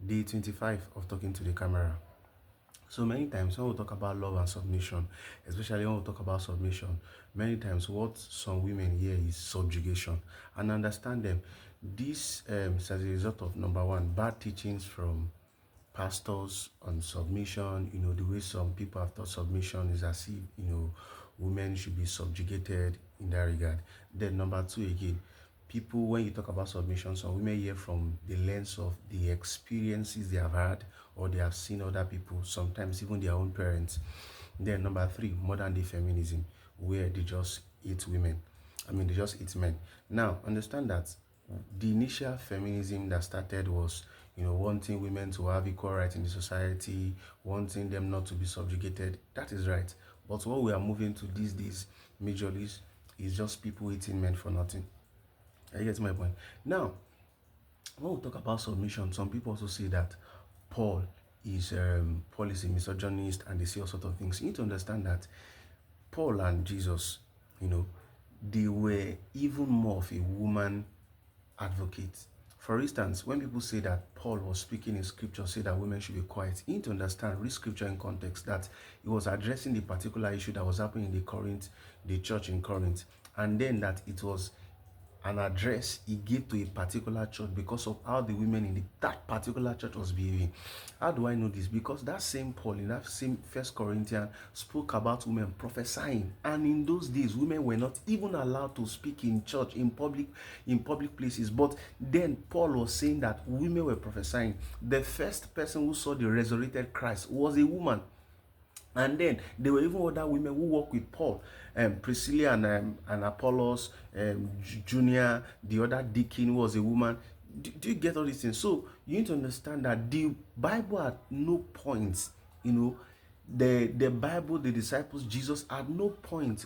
Day 25 of talking to the camera. So many times when we talk about love and submission, especially when we talk about submission, many times what some women hear is subjugation. And understand them, this is as a result of number one, bad teachings from pastors on submission. The way some people have thought submission is as if, women should be subjugated in that regard. Then number two again, people, when you talk about submission, some women hear from the lens of the experiences they have had or they have seen other people, sometimes even their own parents. Then number three, modern day feminism, where they just hate women. They just hate men. Now, understand that the initial feminism that started was, wanting women to have equal rights in the society, wanting them not to be subjugated. That is right. But what we are moving to these days, majorly, is just people hating men for nothing. I get my point. Now, when we talk about submission, some people also say that Paul Paul is a misogynist, and they say all sorts of things. You need to understand that Paul and Jesus, they were even more of a woman advocate. For instance, when people say that Paul was speaking in scripture, say that women should be quiet, you need to understand, read scripture in context, that he was addressing the particular issue that was happening in the church in Corinth, and then that it was an address he gave to a particular church because of how the women in that particular church was behaving. How do I know this? Because that same Paul in that same First Corinthians spoke about women prophesying, and in those days women were not even allowed to speak in church, in public places. But then Paul was saying that women were prophesying. The first person who saw the resurrected Christ was a woman. And then there were even other women who worked with Paul, Priscilla and Apollos, Junior, the other deacon was a woman. Do you get all these things? So you need to understand that the Bible at no point, the Bible, the disciples, Jesus at no point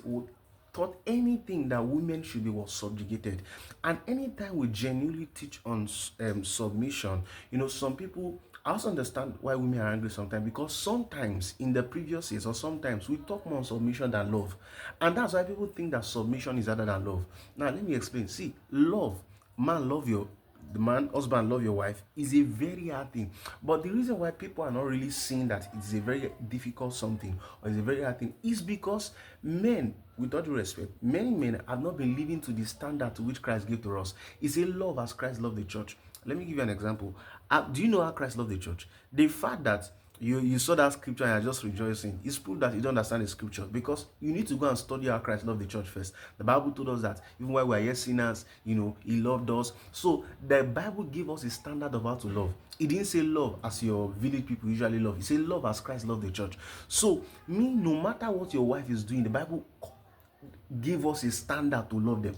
taught anything that women should be was subjugated. And anytime we genuinely teach on submission, some people, I also understand why women are angry sometimes, because sometimes in the previous years or sometimes we talk more on submission than love, and that's why people think that submission is harder than love. Now let me explain. See, love, man love your the man, husband love your wife, is a very hard thing. But the reason why people are not really seeing that it's a very difficult something or it's a very hard thing is because men, with all due respect, many men have not been living to the standard to which Christ gave to us. It's a love as Christ loved the church. Let me give you an example. Do you know how Christ loved the church? The fact that you saw that scripture and you're just rejoicing, it's proof that you don't understand the scripture, because you need to go and study how Christ loved the church first. The Bible told us that even while we are yet sinners, he loved us. So the Bible gave us a standard of how to love. It didn't say love as your village people usually love. It said love as Christ loved the church. So no matter what your wife is doing, the Bible gave us a standard to love them.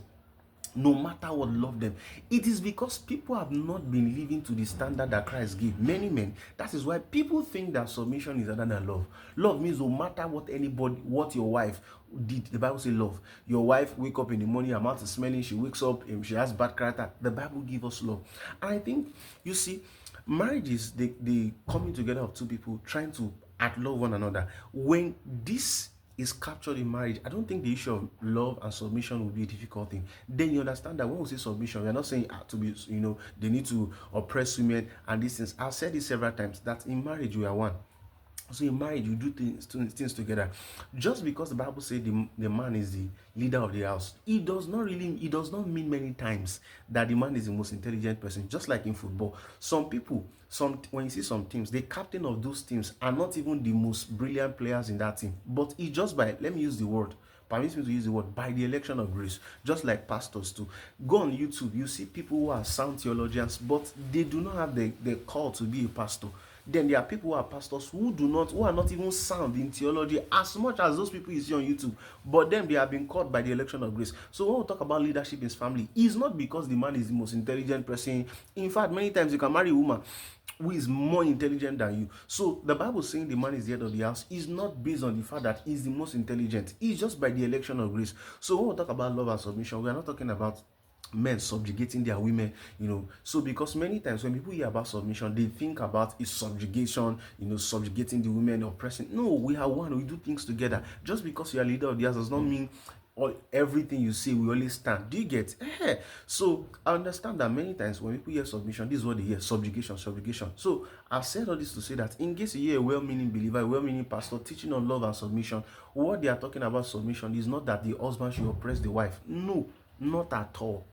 No matter what, love them. It is because people have not been living to the standard that Christ gave. Many men. That is why people think that submission is other than love. Love means no matter what your wife did. The Bible says love. Your wife wake up in the morning, her mouth is smelling, she wakes up, she has bad character. The Bible gives us love. And I think, you see, marriage is the coming together of two people trying to outlove one another. When this is captured in marriage, I don't think the issue of love and submission will be a difficult thing. Then you understand that when we say submission, we are not saying to be, they need to oppress women and these things. I've said this several times, that in marriage we are one. So in marriage, you do things together. Just because the Bible says the man is the leader of the house, it does not mean many times that the man is the most intelligent person. Just like in football, some people, when you see some teams, the captain of those teams are not even the most brilliant players in that team. But it's just by, let me use the word, permit me to use the word, by the election of grace. Just like pastors too. Go on YouTube, you see people who are sound theologians, but they do not have the call to be a pastor. Then there are people who are pastors who are not even sound in theology as much as those people you see on YouTube, but then they have been called by the election of grace. So when we talk about leadership in his family, it's not because the man is the most intelligent person. In fact, many times you can marry a woman who is more intelligent than you. So the Bible saying the man is the head of the house is not based on the fact that he's the most intelligent. It's just by the election of grace. So when we talk about love and submission, we are not talking about men subjugating their women, So because many times when people hear about submission, they think about its subjugation, subjugating the women, oppressing. No, we are one. We do things together. Just because you are leader of the house does not mean or everything you say will always stand. Do you get? So I understand that many times when people hear submission, this is what they hear: subjugation, subjugation. So I've said all this to say that in case you hear a well-meaning believer, a well-meaning pastor teaching on love and submission, what they are talking about submission is not that the husband should oppress the wife. No, not at all.